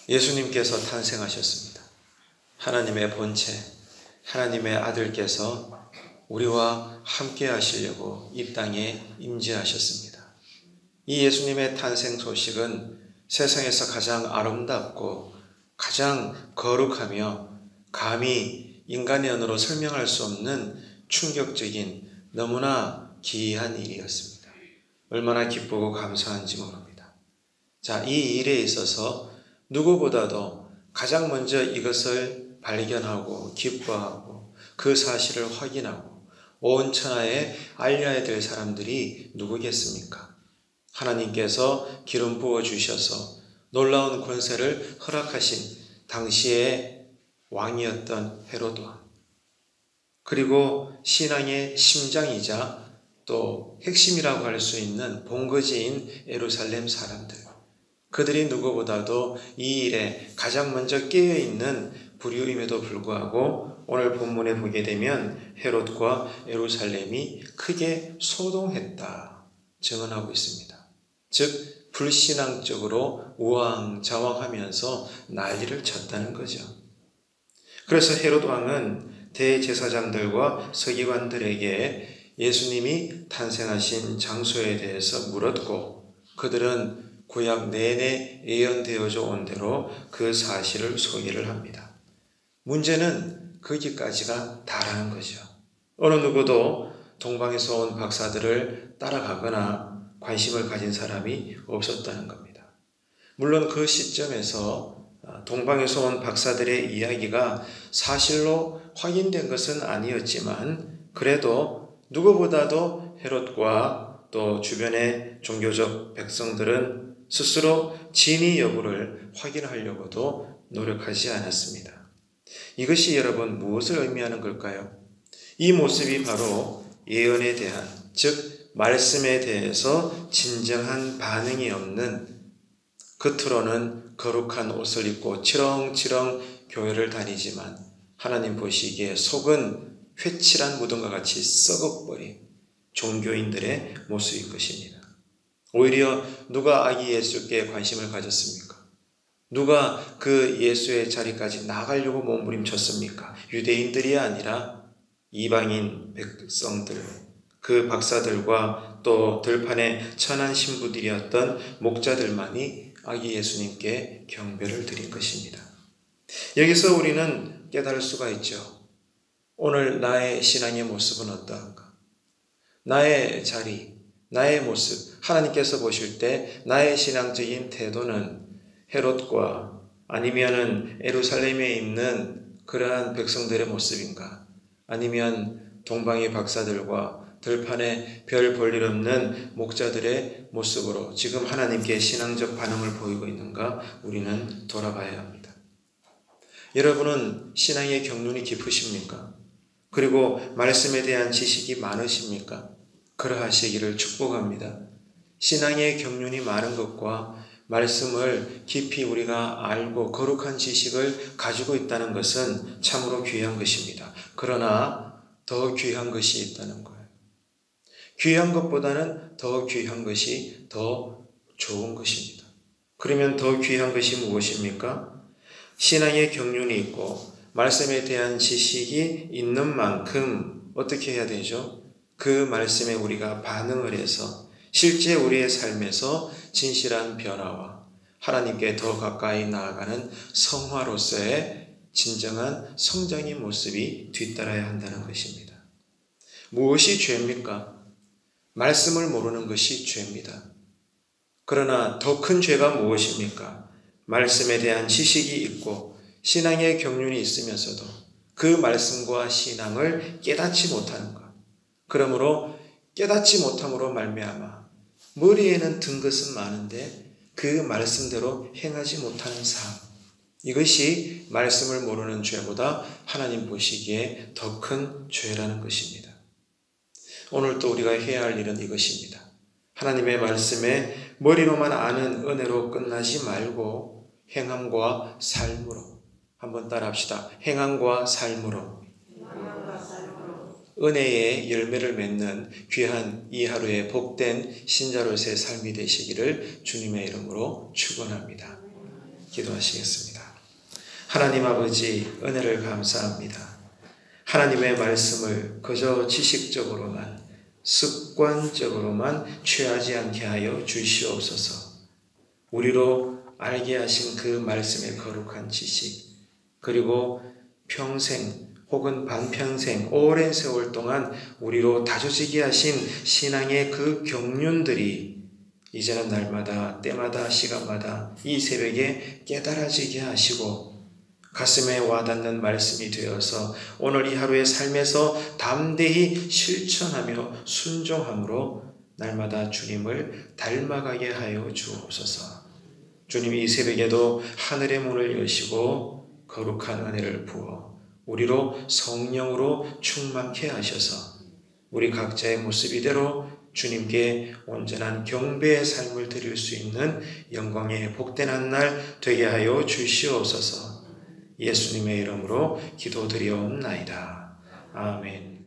예수님께서 탄생하셨습니다. 하나님의 본체, 하나님의 아들께서 우리와 함께 하시려고 이 땅에 임재하셨습니다. 이 예수님의 탄생 소식은 세상에서 가장 아름답고 가장 거룩하며 감히 인간의 언어로 설명할 수 없는 충격적인 너무나 기이한 일이었습니다. 얼마나 기쁘고 감사한지 모릅니다. 자, 이 일에 있어서 누구보다도 가장 먼저 이것을 발견하고 기뻐하고 그 사실을 확인하고 온 천하에 알려야 될 사람들이 누구겠습니까? 하나님께서 기름 부어 주셔서 놀라운 권세를 허락하신 당시의 왕이었던 헤로드 왕, 그리고 신앙의 심장이자 또 핵심이라고 할 수 있는 본거지인 예루살렘 사람들, 그들이 누구보다도 이 일에 가장 먼저 깨어있는 부류임에도 불구하고 오늘 본문에 보게 되면 헤롯과 예루살렘이 크게 소동했다 증언하고 있습니다. 즉 불신앙적으로 우왕좌왕하면서 난리를 쳤다는 거죠. 그래서 헤롯 왕은 대제사장들과 서기관들에게 예수님이 탄생하신 장소에 대해서 물었고, 그들은 구약 내내 예언되어져 온 대로 그 사실을 소개를 합니다. 문제는 거기까지가 다라는 거죠. 어느 누구도 동방에서 온 박사들을 따라가거나 관심을 가진 사람이 없었다는 겁니다. 물론 그 시점에서 동방에서 온 박사들의 이야기가 사실로 확인된 것은 아니었지만, 그래도 누구보다도 헤롯과 또 주변의 종교적 백성들은 스스로 진위 여부를 확인하려고도 노력하지 않았습니다. 이것이 여러분 무엇을 의미하는 걸까요? 이 모습이 바로 예언에 대한, 즉 말씀에 대해서 진정한 반응이 없는, 겉으로는 거룩한 옷을 입고 치렁치렁 교회를 다니지만 하나님 보시기에 속은 회칠한 무덤과 같이 썩어버린 종교인들의 모습일 것입니다. 오히려 누가 아기 예수께 관심을 가졌습니까? 누가 그 예수의 자리까지 나가려고 몸부림쳤습니까? 유대인들이 아니라 이방인 백성들, 그 박사들과 또 들판의 천한 신부들이었던 목자들만이 아기 예수님께 경배를 드린 것입니다. 여기서 우리는 깨달을 수가 있죠. 오늘 나의 신앙의 모습은 어떠한가? 나의 자리, 나의 모습, 하나님께서 보실 때 나의 신앙적인 태도는 헤롯과 아니면은 예루살렘에 있는 그러한 백성들의 모습인가? 아니면 동방의 박사들과 들판에 별 볼일 없는 목자들의 모습으로 지금 하나님께 신앙적 반응을 보이고 있는가? 우리는 돌아봐야 합니다. 여러분은 신앙의 경륜이 깊으십니까? 그리고 말씀에 대한 지식이 많으십니까? 그러하시기를 축복합니다. 신앙의 경륜이 많은 것과 말씀을 깊이 우리가 알고 거룩한 지식을 가지고 있다는 것은 참으로 귀한 것입니다. 그러나 더 귀한 것이 있다는 거예요. 귀한 것보다는 더 귀한 것이 더 좋은 것입니다. 그러면 더 귀한 것이 무엇입니까? 신앙의 경륜이 있고 말씀에 대한 지식이 있는 만큼 어떻게 해야 되죠? 그 말씀에 우리가 반응을 해서 실제 우리의 삶에서 진실한 변화와 하나님께 더 가까이 나아가는 성화로서의 진정한 성장의 모습이 뒤따라야 한다는 것입니다. 무엇이 죄입니까? 말씀을 모르는 것이 죄입니다. 그러나 더 큰 죄가 무엇입니까? 말씀에 대한 지식이 있고 신앙의 경륜이 있으면서도 그 말씀과 신앙을 깨닫지 못하는 것. 그러므로 깨닫지 못함으로 말미암아 머리에는 든 것은 많은데 그 말씀대로 행하지 못하는 삶. 이것이 말씀을 모르는 죄보다 하나님 보시기에 더 큰 죄라는 것입니다. 오늘 또 우리가 해야 할 일은 이것입니다. 하나님의 말씀에 머리로만 아는 은혜로 끝나지 말고 행함과 삶으로, 한번 따라합시다. 행함과 삶으로 은혜의 열매를 맺는 귀한 이 하루의 복된 신자로서의 삶이 되시기를 주님의 이름으로 축원합니다. 기도하시겠습니다. 하나님 아버지, 은혜를 감사합니다. 하나님의 말씀을 그저 지식적으로만, 습관적으로만 취하지 않게 하여 주시옵소서. 우리로 알게 하신 그 말씀의 거룩한 지식, 그리고 평생 혹은 반평생 오랜 세월 동안 우리로 다져지게 하신 신앙의 그 경륜들이 이제는 날마다 때마다 시간마다 이 새벽에 깨달아지게 하시고 가슴에 와닿는 말씀이 되어서 오늘 이 하루의 삶에서 담대히 실천하며 순종함으로 날마다 주님을 닮아가게 하여 주옵소서. 주님, 이 새벽에도 하늘의 문을 여시고 거룩한 은혜를 부어 우리로 성령으로 충만케 하셔서 우리 각자의 모습 이대로 주님께 온전한 경배의 삶을 드릴 수 있는 영광의 복된 한 날 되게 하여 주시옵소서. 예수님의 이름으로 기도드리옵나이다. 아멘.